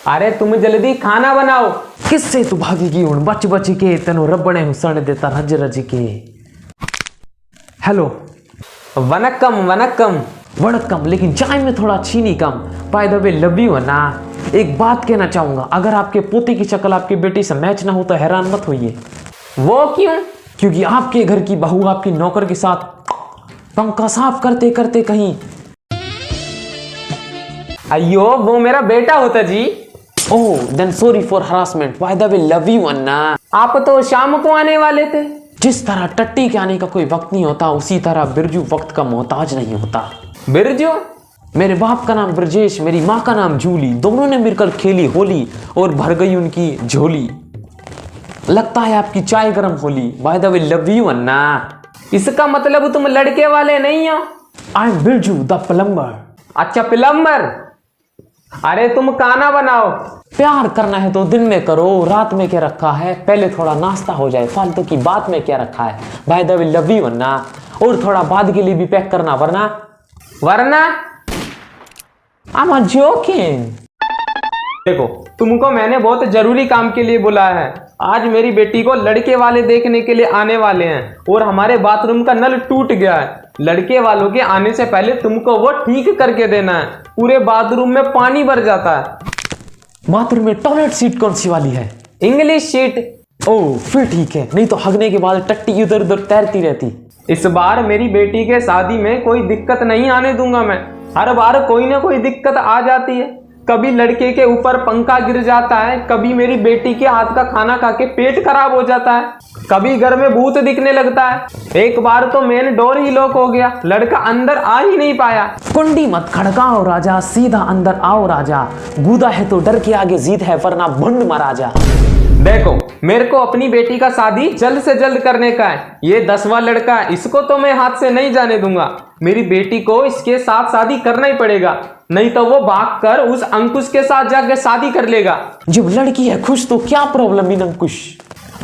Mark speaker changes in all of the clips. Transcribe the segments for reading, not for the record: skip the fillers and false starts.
Speaker 1: अरे तुम जल्दी खाना बनाओ।
Speaker 2: किससे तू भागेगी हुण बच बच के तेनो रबड़े हुसण देता रज रज के। हेलो
Speaker 1: वनक्कम वनक्कम।
Speaker 2: वड़कम, लेकिन चाय में थोड़ा चीनी कम। By the way love you ना। एक बात कहना चाहूंगा, अगर आपके पोते की शक्ल आपकी बेटी से मैच ना हो तो हैरान मत होइए।
Speaker 1: वो क्यों?
Speaker 2: क्योंकि आपके घर की बहू आपकी नौकर के साथ पंखा साफ करते करते कहीं।
Speaker 1: अयो वो मेरा बेटा होता जी।
Speaker 2: Oh then sorry for harassment. By the way love you अन्ना।
Speaker 1: आप तो शाम को आने वाले थे।
Speaker 2: जिस तरह टट्टी के आने का कोई वक्त नहीं होता, उसी तरह बिरजू वक्त का मोहताज नहीं होता।
Speaker 1: बिरजू?
Speaker 2: मेरे बाप का नाम ब्रजेश, मेरी माँ का नाम जूली। दोनों ने मिलकर खेली होली और भर गई उनकी झोली। लगता है आपकी चाय गरम होली। By the way love you अन्ना।
Speaker 1: इसका मतलब तुम लड़के वाले नहीं हो?
Speaker 2: I am Birju the plumber.
Speaker 1: अच्छा प्लम्बर। अरे तुम खाना बनाओ।
Speaker 2: प्यार करना है तो दिन में करो, रात में क्या रखा है। पहले थोड़ा नाश्ता हो जाए, फालतू की बात में क्या रखा है। By the way love you अन्ना। और थोड़ा बाद के लिए भी पैक करना, वरना आई एम जोकिंग।
Speaker 1: देखो तुमको मैंने बहुत जरूरी काम के लिए बुलाया है। आज मेरी बेटी को लड़के वाले देखने के लिए आने वाले हैं और हमारे बाथरूम का नल टूट गया है। लड़के वालों के आने से पहले तुमको वो ठीक करके देना है। पूरे बाथरूम में पानी भर जाता है।
Speaker 2: बाथरूम में टॉयलेट सीट कौन सी वाली है?
Speaker 1: English seat.
Speaker 2: ओह फिर ठीक है, नहीं तो हगने के बाद टट्टी इधर उधर तैरती रहती।
Speaker 1: इस बार मेरी बेटी के शादी में कोई दिक्कत नहीं आने दूंगा मैं। हर बार कोई ना कोई दिक्कत आ जाती है। कभी लड़के के ऊपर पंखा गिर जाता है, कभी मेरी बेटी के हाथ का खाना खा के पेट खराब हो जाता है, कभी घर में भूत दिखने लगता है। एक बार तो मेन डोर ही लॉक हो गया, लड़का अंदर आ ही नहीं पाया।
Speaker 2: कुंडी मत खड़काओ राजा, सीधा अंदर आओ राजा। गूदा है तो डर के आगे जीत है, वरना भंड महाराजा।
Speaker 1: देखो मेरे को अपनी बेटी का शादी जल्द से जल्द करने का है। ये 10वां लड़का है, इसको तो मैं हाथ से नहीं जाने दूंगा। मेरी बेटी को इसके साथ शादी करना ही पड़ेगा, नहीं तो वो भागकर उस अंकुश के साथ जाकर शादी कर लेगा।
Speaker 2: जब लड़की है खुश तो क्या प्रॉब्लम इन अंकुश।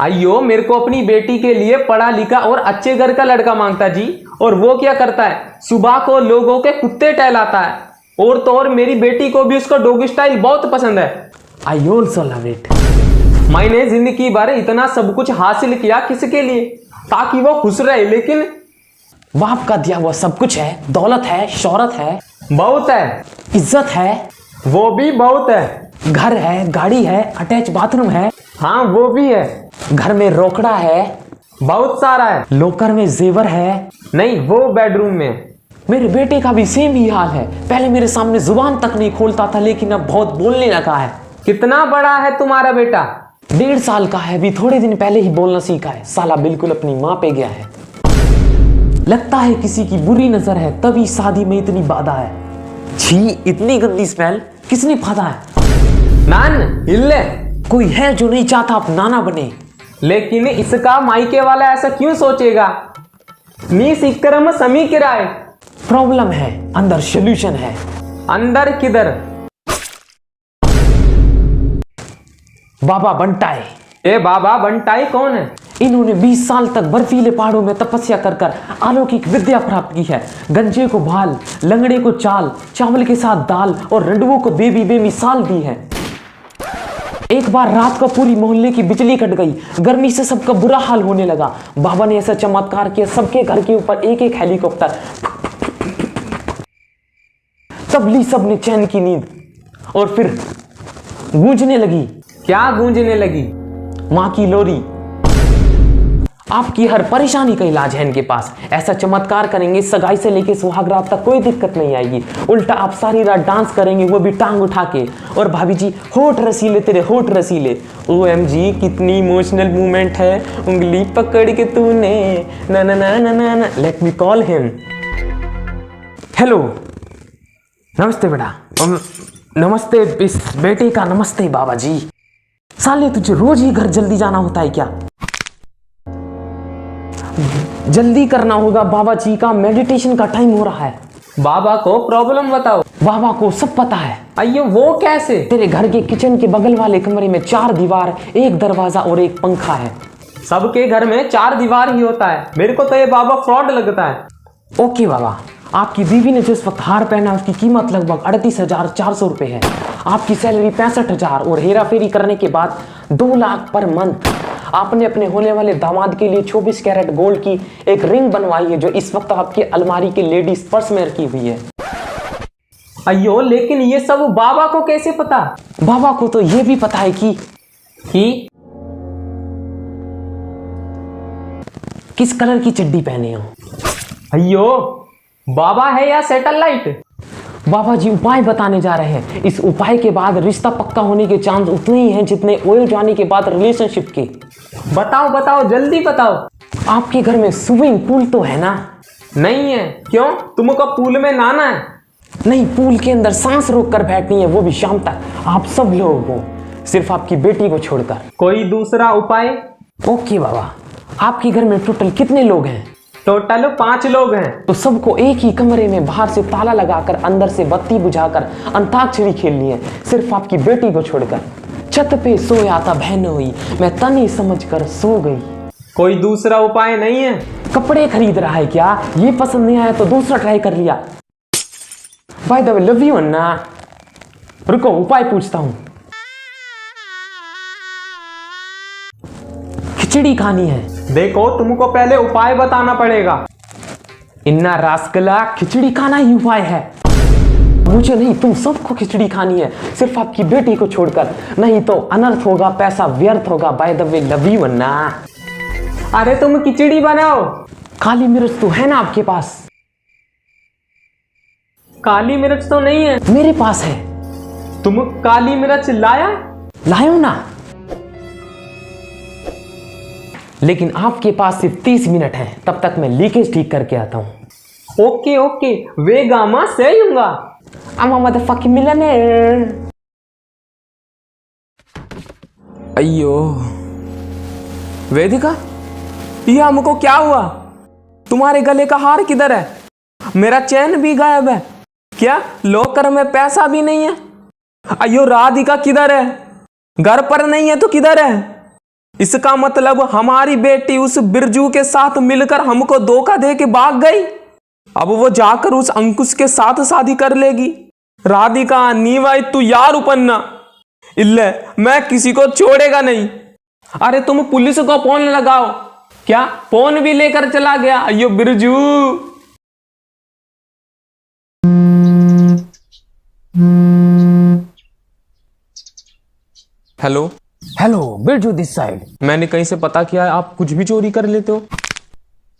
Speaker 1: अयो मेरे को अपनी बेटी के लिए पढ़ा लिखा और अच्छे घर का लड़का मांगता जी, और वो क्या करता है, सुबह को लोगों के कुत्ते टहलाता है। और तो और मेरी बेटी को भी उसका डॉग स्टाइल बहुत पसंद है।
Speaker 2: I also love it.
Speaker 1: मैंने जिंदगी भर इतना सब कुछ हासिल किया किसके लिए? ताकि वो खुश रहे। लेकिन
Speaker 2: बाप का दिया हुआ सब कुछ है, दौलत है, शोहरत है,
Speaker 1: बहुत है,
Speaker 2: इज्जत है,
Speaker 1: वो भी बहुत है,
Speaker 2: घर है, गाड़ी है, अटैच बाथरूम है,
Speaker 1: हाँ वो भी है,
Speaker 2: घर में रोकड़ा है,
Speaker 1: बहुत सारा है,
Speaker 2: लोकर में जेवर है।
Speaker 1: नहीं वो बेडरूम में।
Speaker 2: मेरे बेटे का भी सेम ही हाल है। पहले मेरे सामने जुबान तक नहीं खोलता था, लेकिन अब बहुत बोलने लगा है।
Speaker 1: कितना बड़ा है तुम्हारा बेटा?
Speaker 2: 1.5 साल का है, अभी थोड़े दिन पहले ही बोलना सीखा है। साला बिल्कुल अपनी माँ पे गया है। लगता है किसी की बुरी नजर है, तभी शादी में इतनी बाधा है। छी इतनी गंदी स्मेल, किसने फादा है?
Speaker 1: नान हिल्ले।
Speaker 2: कोई है जो नहीं चाहता आप नाना बने।
Speaker 1: लेकिन इसका मायके वाला ऐसा क्यों सोचेगा? मी सिक्करम समी किराए।
Speaker 2: प्रॉब्लम है, अंदर सॉल्यूशन है।
Speaker 1: अंदर किधर?
Speaker 2: बाबा बंटाई।
Speaker 1: ए बाबा बंटाई कौन है?
Speaker 2: इन्होंने 20 साल तक बर्फीले पहाड़ों में तपस्या कर कर अलौकिक विद्या प्राप्त की है। गंजे को भाल, लंगड़े को चाल, चावल के साथ दाल और रंडुओं को बेबी बेमिसाल दी है। एक बार रात को पूरी मोहल्ले की बिजली कट गई, गर्मी से सबका बुरा हाल होने लगा। बाबा ने ऐसा चमत्कार किया, सबके घर के ऊपर एक एक हेलीकॉप्टर। तब ली सबने चैन की नींद और फिर गूंजने लगी।
Speaker 1: क्या गूंजने लगी?
Speaker 2: माँ की लोरी। आपकी हर परेशानी का इलाज है इनके पास। ऐसा चमत्कार करेंगे, सगाई से लेके सुहाग रात तक कोई दिक्कत नहीं आएगी। उल्टा आप सारी रात डांस करेंगे, वो भी टांग उठा के। और भाभी जी होठ रसीले, तेरे होठ रसीले। OMG कितनी इमोशनल मूवमेंट है, उंगली पकड़ के तूने ना ना ना ना ना ना। Let me call him. Hello नमस्ते बेटा। नमस्ते इस बेटे का नमस्ते बाबा जी। साले तुझे रोज ही घर जल्दी जाना होता है क्या? जल्दी करना होगा, बाबा जी का मेडिटेशन का टाइम हो रहा है।
Speaker 1: बाबा को प्रॉब्लम बताओ।
Speaker 2: बाबा को सब पता है।
Speaker 1: अयो वो कैसे?
Speaker 2: तेरे घर के किचन के बगल वाले कमरे में 4 दीवार, 1 दरवाजा और 1 पंखा है।
Speaker 1: सबके घर में 4 दीवार ही होता है। मेरे को तो ये बाबा फ्रॉड लगता है।
Speaker 2: ओके बाबा, आपकी बीवी ने जिस वक्त हार पहना उसकी कीमत लगभग 38,400 रुपए है। आपकी सैलरी 65,000 और हेरा फेरी करने के बाद 2 लाख पर मंथ। आपने अपने होने वाले दामाद के लिए 24 कैरेट गोल्ड की एक रिंग बनवाई है जो इस वक्त आपकी अलमारी के लेडीज पर्स में रखी हुई है।
Speaker 1: अयो, लेकिन ये सब बाबा को कैसे पता?
Speaker 2: बाबा को तो ये भी पता है कि किस कलर की चड्डी पहने हो।
Speaker 1: अयो, बाबा है या सैटेलाइट?
Speaker 2: बाबा जी उपाय बताने जा रहे हैं। इस उपाय के बाद रिश्ता पक्का होने के चांस उतने ही हैं जितने ऑयल जाने के बाद रिलेशनशिप के।
Speaker 1: बताओ बताओ, जल्दी बताओ।
Speaker 2: आपके घर में स्विमिंग पूल तो है ना?
Speaker 1: नहीं है। क्यों, तुमको पूल में नहाना है?
Speaker 2: नहीं, पूल के अंदर सांस रोक कर बैठनी है, वो भी शाम तक। आप सब लोगों को, सिर्फ आपकी बेटी को छोड़कर।
Speaker 1: कोई दूसरा उपाय?
Speaker 2: ओके बाबा। आपके घर में टोटल कितने लोग हैं?
Speaker 1: टोटल 5 लोग हैं।
Speaker 2: तो सबको एक ही कमरे में बाहर से ताला लगाकर अंदर से बत्ती बुझाकर अंताक्षरी खेलनी है, सिर्फ आपकी बेटी को छोड़कर। छत पे सोया था बहनोई, मैं तनी समझ कर सो गई।
Speaker 1: कोई दूसरा उपाय नहीं है?
Speaker 2: कपड़े खरीद रहा है क्या? ये पसंद नहीं आया तो दूसरा ट्राई कर लिया। By the way, love you अन्ना। रुको, उपाय पूछता हूं। खिचड़ी खानी है।
Speaker 1: देखो, तुमको पहले उपाय बताना पड़ेगा।
Speaker 2: इन्ना रास्कला, खिचड़ी खाना ही उपाय है। मुझे नहीं, तुम सबको खिचड़ी खानी है, सिर्फ आपकी बेटी को छोड़कर, नहीं तो अनर्थ होगा, पैसा व्यर्थ होगा। By the way, love you अन्ना।
Speaker 1: अरे तुम खिचड़ी बनाओ।
Speaker 2: काली मिर्च तो है ना आपके पास?
Speaker 1: काली मिर्च तो नहीं है।
Speaker 2: मेरे पास है।
Speaker 1: तुम काली मिर्च लाया?
Speaker 2: लायो ना। लेकिन आपके पास सिर्फ 30 मिनट है, तब तक मैं लीकेज ठीक करके आता हूं।
Speaker 1: ओके ओके, वेगामा सेयूंगा।
Speaker 2: I'm a motherfucking millionaire।
Speaker 1: अयो, वेदिका, ये हमको क्या हुआ? तुम्हारे गले का हार किधर है? मेरा चैन भी गायब है। क्या लॉकर में पैसा भी नहीं है? अयो, राधिका किधर है? घर पर नहीं है तो किधर है? इसका मतलब हमारी बेटी उस बिरजू के साथ मिलकर हमको धोखा दे के भाग गई। अब वो जाकर उस अंकुश के साथ शादी कर लेगी। राधिका नीवाइतु यार उपन्ना इल्ले, मैं किसी को छोड़ेगा नहीं। अरे तुम पुलिस को फोन लगाओ। क्या फोन भी लेकर चला गया? अयो Birju. Hello
Speaker 2: hello, Birju this side.
Speaker 1: मैंने कहीं से पता किया है आप कुछ भी चोरी कर लेते हो।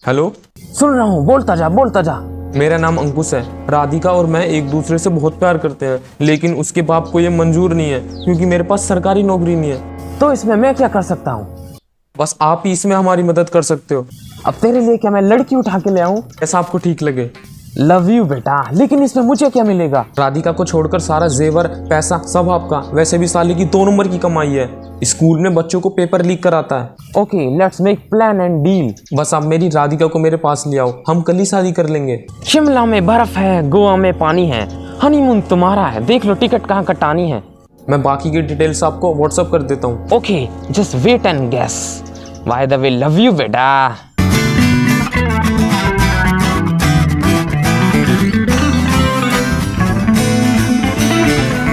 Speaker 1: हेलो,
Speaker 2: सुन रहा हूँ, बोलता जा बोलता जा।
Speaker 1: मेरा नाम अंकुश है। राधिका और मैं एक दूसरे से बहुत प्यार करते हैं, लेकिन उसके बाप को ये मंजूर नहीं है क्योंकि मेरे पास सरकारी नौकरी नहीं है।
Speaker 2: तो इसमें मैं क्या कर सकता हूँ?
Speaker 1: बस आप ही इसमें हमारी मदद कर सकते हो।
Speaker 2: अब तेरे लिए क्या मैं लड़की उठा के ले आऊं?
Speaker 1: ऐसा आपको ठीक लगे।
Speaker 2: लव यू बेटा, लेकिन इसमें मुझे क्या मिलेगा?
Speaker 1: राधिका को छोड़कर सारा जेवर पैसा सब आपका। वैसे भी साले की 2 नंबर की कमाई है। स्कूल में बच्चों को पेपर लीक कराता है।
Speaker 2: Okay, let's make plan and deal.
Speaker 1: बस आप मेरी राधिका को मेरे पास ले आओ, हम कल ही शादी कर लेंगे।
Speaker 2: शिमला में बर्फ है, गोवा में पानी है, हनीमून तुम्हारा है, देख लो टिकट कहाँ कटानी है।
Speaker 1: मैं बाकी की डिटेल्स आपको व्हाट्सएप कर देता हूँ।
Speaker 2: Okay, just wait and guess. By the way, love you बेटा।